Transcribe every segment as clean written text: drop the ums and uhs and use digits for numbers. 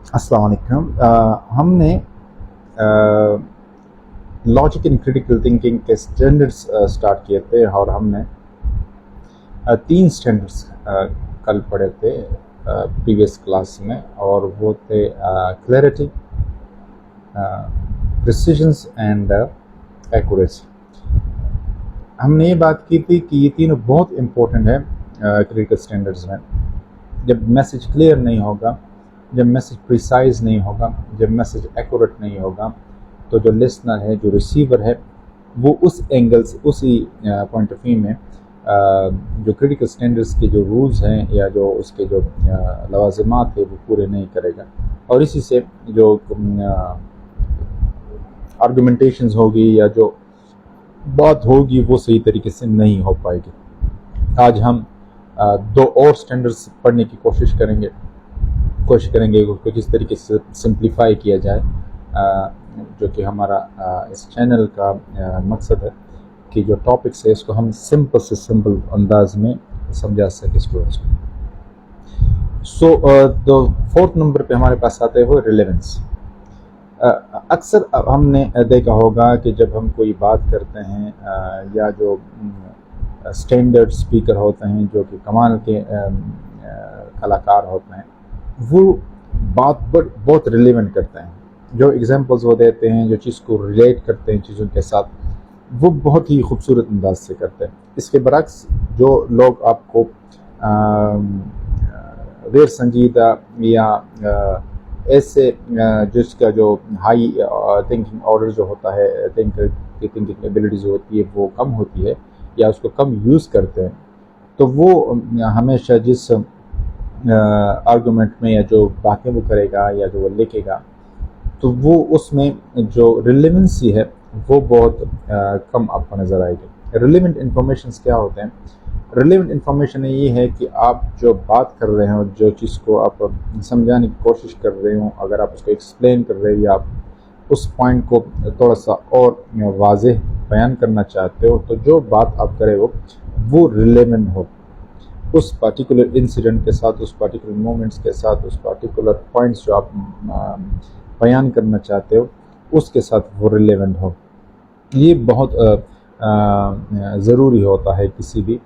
अस्सलाम वालेकुम। हम ने लॉजिक एंड क्रिटिकल थिंकिंग के स्टैंडर्ड्स स्टार्ट किए थे और हमने तीन स्टैंडर्ड्स कल पढ़े थे प्रीवियस क्लास में, और वो थे क्लैरिटी, प्रिसिशंस एंड एक्यूरेसी। हमने ये बात की थी कि ये तीनों बहुत इम्पोर्टेंट है क्रिटिकल स्टैंडर्ड्स में। जब मैसेज क्लियर नहीं होगा, जब मैसेज प्रिसाइज नहीं होगा, जब मैसेज एक्यूरेट नहीं होगा, तो जो लिसनर है, जो रिसीवर है, वो उस एंगल से, उसी पॉइंट ऑफ व्यू में जो क्रिटिकल स्टैंडर्ड्स के जो रूल्स हैं या जो उसके जो लवाज़िमात है वो पूरे नहीं करेगा, और इसी से जो आर्गुमेंटेशंस होगी या जो बात होगी वो सही तरीके से नहीं हो पाएगी। आज हम दो और स्टैंडर्ड्स पढ़ने की कोशिश करेंगे उसको किस तरीके से सिंप्लीफाई किया जाए, जो कि हमारा इस चैनल का मकसद है कि जो टॉपिक्स है इसको हम सिंपल से सिंपल अंदाज में समझा सके स्टूडेंट्स को। सो तो फोर्थ नंबर पे हमारे पास आते हैं वो रिलेवेंस। अक्सर हमने देखा होगा कि जब हम कोई बात करते हैं या जो स्टैंडर्ड स्पीकर होते हैं, जो कि कमाल के कलाकार होते हैं, वो बात बहुत रिलेवेंट करते हैं। जो एग्जांपल्स वो देते हैं, जो चीज़ को रिलेट करते हैं चीज़ों के साथ, वो बहुत ही खूबसूरत अंदाज से करते हैं। इसके बरक्स जो लोग आपको गैर संजीदा या ऐसे जिसका जो हाई थिंकिंग ऑर्डर जो होता है, थिंकिंग एबिलिटी जो होती है वो कम होती है या उसको कम यूज़ करते हैं, तो वो हमेशा जिस आर्गूमेंट में या जो बातें वो करेगा या जो वो लिखेगा, तो वो उसमें जो रिलेवेंसी है वो बहुत कम आपको नज़र आएगी। रिलेवेंट इंफॉर्मेशन क्या होते हैं? रिलेवेंट इंफॉर्मेशन ये है कि आप जो बात कर रहे हो, जो चीज़ को आप समझाने की कोशिश कर रहे हो, अगर आप उसको एक्सप्लेन कर रहे हो या आप उस पॉइंट को थोड़ा सा और वाज़ेह बयान करना चाहते हो, तो जो बात आप करे हो वो रिलेवेंट हो उस पर्टिकुलर इंसिडेंट के साथ, उस पर्टिकुलर मोमेंट्स के साथ, उस पर्टिकुलर पॉइंट्स जो आप बयान करना चाहते हो उसके साथ वो रिलेवेंट हो। ये बहुत ज़रूरी होता है किसी भी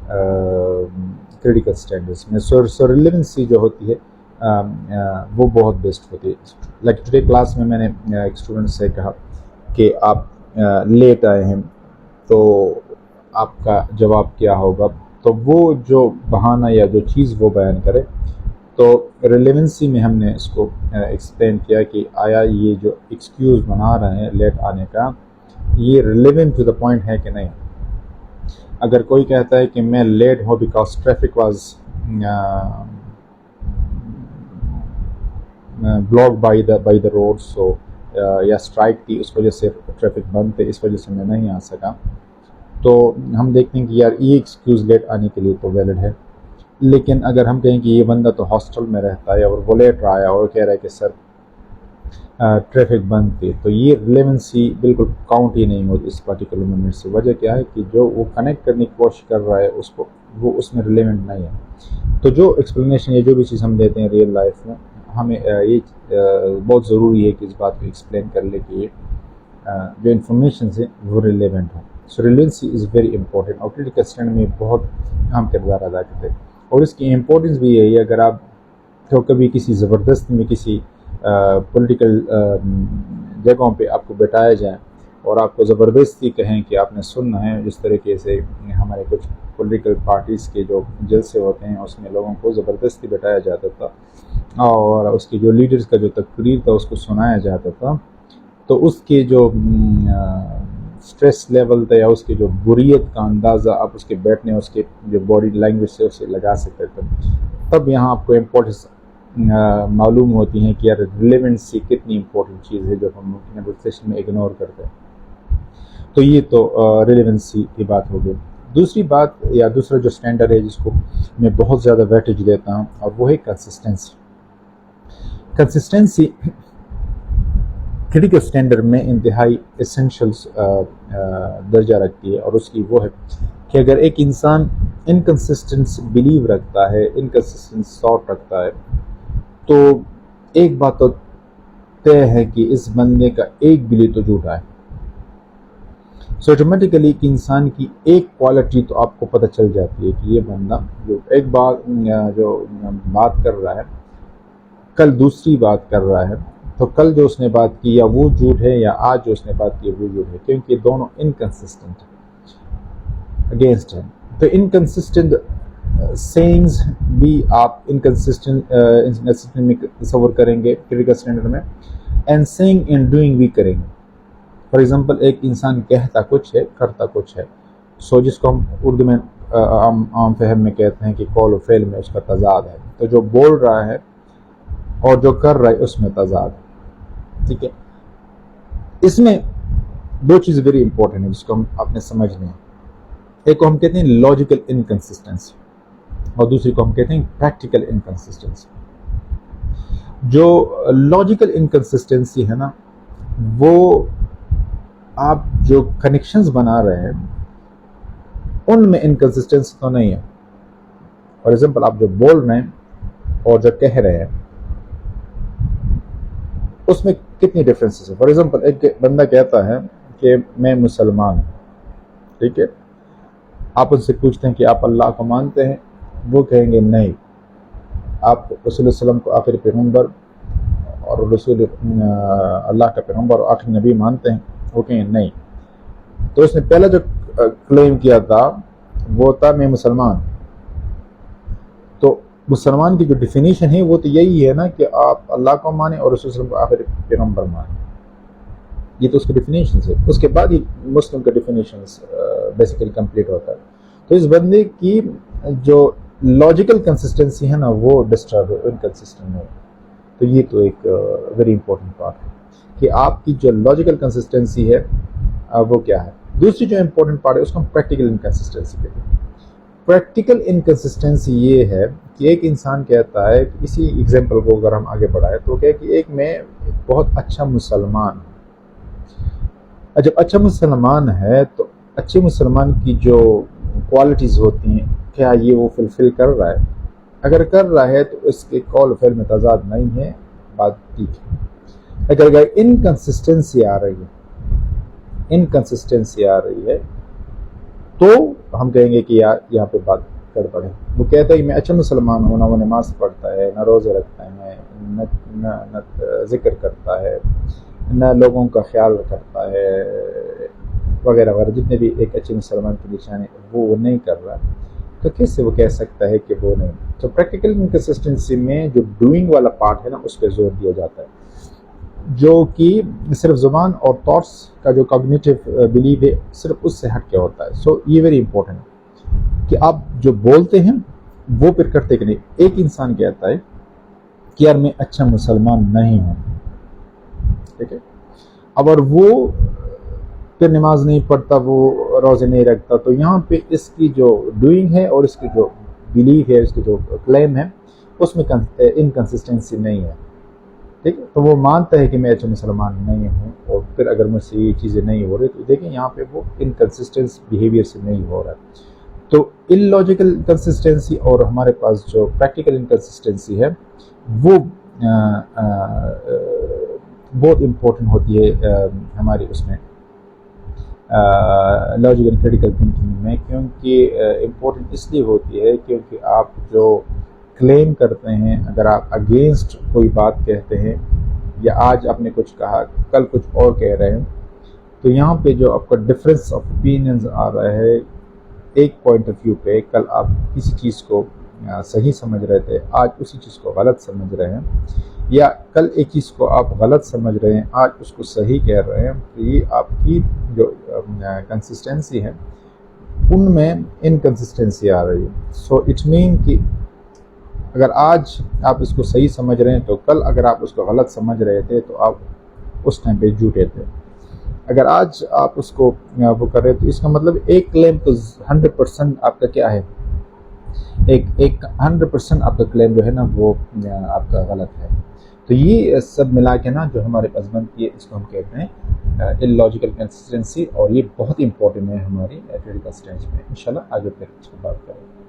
क्रिटिकल स्टैंडर्ड्स में। सो रिलेवेंसी जो होती है वो बहुत बेस्ट होती है। लाइक टुडे क्लास में मैंने एक स्टूडेंट से कहा कि आप लेट आए हैं, तो आपका जवाब क्या होगा? तो वो जो बहाना या जो चीज़ वो बयान करे, तो रिलेवेंसी में हमने इसको एक्सप्लेन किया कि आया ये जो एक्सक्यूज़ बना रहे हैं लेट आने का, ये रिलेवेंट टू द पॉइंट है कि नहीं। अगर कोई कहता है कि मैं लेट हूँ because traffic was block by the road, so या स्ट्राइक थी, उस वजह से ट्रैफिक बंद थे, इस वजह से मैं नहीं आ सका, तो हम देखते हैं कि यार ये एक्सक्यूज़ लेट आने के लिए तो वैलिड है। लेकिन अगर हम कहें कि ये बंदा तो हॉस्टल में रहता है और वो लेट रहा है और कह रहा है कि सर ट्रैफिक बंद थी, तो ये रिलेवेंसी बिल्कुल काउंट ही नहीं होती इस पर्टिकुलर मोमेंट से। वजह क्या है कि जो वो कनेक्ट करने की कोशिश कर रहा है उसको, वो उसमें रिलेवेंट नहीं है। तो जो एक्सप्लेनेशन या जो भी चीज़ हम देते हैं रियल लाइफ में, हमें ये बहुत ज़रूरी है कि इस बात को एक्सप्लेन कर ले कि जो इन्फॉर्मेशन है वो रिलेवेंट हो। सो रिलेवेंसी इज़ वेरी इंपॉर्टेंट और क्रिटिकल स्टैंडर्ड में बहुत अहम किरदार अदा करते हैं। और इसकी इम्पोर्टेंस भी यही है, अगर आप तो कभी किसी ज़बरदस्ती में किसी पॉलिटिकल जगहों पे आपको बैठाया जाए और आपको ज़बरदस्ती कहें कि आपने सुनना है, जिस तरीके से हमारे कुछ पॉलिटिकल पार्टीज़ के जो जलसे होते हैं उसमें लोगों को ज़बरदस्ती बैठाया जाता था और उसके जो लीडर्स का जो तकरीर था उसको सुनाया जाता था, तो उसके जो स्ट्रेस लेवल था या उसकी जो बुरियत का अंदाज़ा आप उसके बैठने, उसके जो बॉडी लैंग्वेज से उसे लगा सकते थे। तब यहाँ आपको इम्पोर्टेंस मालूम होती हैं कि यार रिलेवेंसी कितनी इम्पोर्टेंट चीज़ है जो हम नेगोशिएशन में इग्नोर करते हैं। तो ये तो रिलेवेंसी की बात हो गई। दूसरी बात या दूसरा जो स्टैंडर्ड है जिसको मैं बहुत ज़्यादा वेटेज देता हूँ, और वो है कंसिस्टेंसी। कंसिस्टेंसी क्रिटिकल स्टैंडर्ड में इंतहाई एसेंशियल्स दर्जा रखती है, और उसकी वो है कि अगर एक इंसान इनकंसिस्टेंट बिलीव रखता है, इनकंसिस्टेंट थॉट रखता है, तो ایک بات تو طے ہے کہ اس بندے کا ایک بھی تو جھوٹا ہے. سو آٹومیٹیکلی کہ انسان کی ایک کوالٹی تو آپ کو پتہ چل جاتی ہے کہ یہ بندہ جو ایک بار جو بات کر رہا ہے کل دوسری بات کر رہا ہے، تو کل جو اس نے بات کی یا وہ جھوٹ ہے، یا آج جو اس نے بات کی وہ جھوٹ ہے، کیونکہ دونوں انکنسسٹنٹ اگینسٹ ہیں. تو انکنسسٹنٹ سینگز بھی آپ انکنسسٹنٹ میں تصور کریں گے کریٹیکل اسٹینڈرڈ میں، اینڈ سینگ اینڈ ڈوئنگ بھی کریں گے. فار ایگزامپل ایک انسان کہتا کچھ ہے کرتا کچھ ہے، سو جس کو ہم اردو میں عام فہم میں کہتے ہیں کہ قول و فعل میں اس کا تضاد ہے. تو جو بول رہا ہے اور جو کر رہا ہے اس میں تضاد ہے. ٹھیک ہے، اس میں دو چیز ویری امپورٹنٹ ہے جس کو ہم آپ نے سمجھنے ہیں. ایک کو ہم کہتے ہیں لاجیکل انکنسسٹنسی اور دوسری کو ہم کہتے ہیں پریکٹیکل انکنسسٹنسی. جو لاجیکل انکنسسٹنسی ہے نا، وہ آپ جو کنیکشنز بنا رہے ہیں ان میں انکنسسٹنسی تو نہیں ہے. فار ایگزامپل آپ جو بول رہے ہیں اور جو کہہ رہے ہیں اس میں کتنی ڈفرینسز ہیں. فار ایگزامپل ایک بندہ کہتا ہے کہ میں مسلمان ہوں، ٹھیک ہے، آپ ان سے پوچھتے ہیں کہ آپ اللہ کو مانتے ہیں، وہ کہیں گے نہیں. آپ رسول اللہ علیہ وسلم کو آخری پیغمبر اور رسول اللہ کا پیغمبر اور آخری نبی مانتے ہیں، وہ کہیں نہیں. تو اس نے پہلا جو کلیم کیا تھا وہ تھا میں مسلمان. تو مسلمان کی جو ڈیفینیشن ہے وہ تو یہی ہے نا کہ آپ اللہ کو مانیں اور رسول اللہ علیہ وسلم کو آخری پیغمبر مانیں. یہ تو اس کی ڈیفینیشن ہے. اس کے بعد ہی مسلم کا ڈیفینیشن بیسیکلی کمپلیٹ ہوتا ہے. تو اس بندے کی جو لاجیکل کنسسٹنسی ہے نا وہ ڈسٹرب ہے، انکنسسٹنٹ ہے. تو یہ تو ایک ویری امپورٹنٹ پارٹ ہے کہ آپ کی جو لاجیکل کنسسٹنسی ہے وہ کیا ہے. دوسری جو امپورٹنٹ پارٹ ہے اس کو ہم پریکٹیکل انکنسسٹنسی کہتے ہیں. پریکٹیکل انکنسسٹنسی یہ ہے کہ ایک انسان کہتا ہے کہ اسی ایگزامپل کو اگر ہم آگے بڑھائیں تو کہ ایک میں بہت اچھا مسلمان ہوں. جب اچھا مسلمان ہے تو اچھے مسلمان کی جو کوالٹیز ہوتی ہیں کیا یہ وہ فلفل کر رہا ہے؟ اگر کر رہا ہے تو اس کے قول و فعل میں تضاد نہیں ہے، بات ٹھیک ہے. اگر انکنسسٹنسی آ رہی ہے تو ہم کہیں گے کہ یار یہاں پہ بات گڑبڑ ہے. وہ کہتا ہے کہ میں اچھا مسلمان ہوں، نہ وہ نماز پڑھتا ہے، نہ روزے رکھتا ہے، نہ ذکر کرتا ہے، نہ لوگوں کا خیال کرتا ہے، وغیرہ وغیرہ، جتنے بھی ایک اچھے مسلمان کی نشانی وہ نہیں کر رہا. تو کیسے وہ کہہ سکتا ہے کہ وہ نہیں؟ تو پریکٹیکل انکنسسٹنسی میں جو ڈوئنگ والا پارٹ ہے نا اس پہ زور دیا جاتا ہے، جو کہ صرف زبان اور تھاٹس کا جو کوگنیٹو بلیو ہے صرف اس سے ہٹ کے ہوتا ہے. سو یہ ویری امپورٹنٹ ہے کہ آپ جو بولتے ہیں وہ پھر کرتے کہ نہیں. ایک انسان کہتا ہے کہ یار میں اچھا مسلمان نہیں ہوں، ٹھیک ہے، اگر وہ پھر نماز نہیں پڑھتا، وہ روزے نہیں رکھتا، تو یہاں پہ اس کی جو ڈوئنگ ہے اور اس کی جو بلیف ہے، اس کی جو کلیم ہے اس میں انکنسسٹنسی نہیں ہے. ٹھیک ہے، تو وہ مانتا ہے کہ میں اچھا مسلمان نہیں ہوں اور پھر اگر مجھ سے یہ چیزیں نہیں ہو رہی تو دیکھیں یہاں پہ وہ انکنسسٹنس بیہیویئر سے نہیں ہو رہا. تو ان لاجیکل انکنسسٹنسی اور ہمارے پاس جو پریکٹیکل انکنسسٹنسی ہے وہ بہت امپورٹنٹ ہوتی ہے ہماری اس میں لاجیکل کریٹیکل تھنکنگ میں. کیونکہ امپورٹنٹ اس لیے ہوتی ہے کیونکہ آپ جو کلیم کرتے ہیں، اگر آپ اگینسٹ کوئی بات کہتے ہیں یا آج آپ نے کچھ کہا کل کچھ اور کہہ رہے ہیں، تو یہاں پہ جو آپ کا ڈفرینس آف اوپینینز آ رہا ہے ایک پوائنٹ آف ویو پہ، کل آپ کسی چیز کو صحیح سمجھ رہے تھے، آج اسی چیز کو غلط سمجھ رہے ہیں، یا کل ایک چیز کو آپ غلط سمجھ رہے ہیں آج اس کو صحیح کہہ رہے ہیں. تو یہ آپ کی جو کنسسٹنسی ہے ان میں انکنسسٹنسی آ رہی ہے. سو اٹ مین کہ اگر آج آپ اس کو صحیح سمجھ رہے ہیں تو کل اگر آپ اس کو غلط سمجھ رہے تھے تو آپ اس ٹائم پہ جھوٹے تھے. اگر آج آپ اس کو وہ کر رہے تو اس کا مطلب ایک کلیم تو 100% آپ کا کیا ہے، ایک 100% آپ کا کلیم جو ہے نا وہ آپ کا غلط ہے. تو یہ سب ملا کے نا جو ہمارے پاس بنتی ہے اس کو ہم کہتے ہیں illogical consistency، اور یہ بہت امپورٹنٹ ہے ہماری کریٹیکل اسٹیج میں. انشاءاللہ آگے پھر اس کو بات کریں.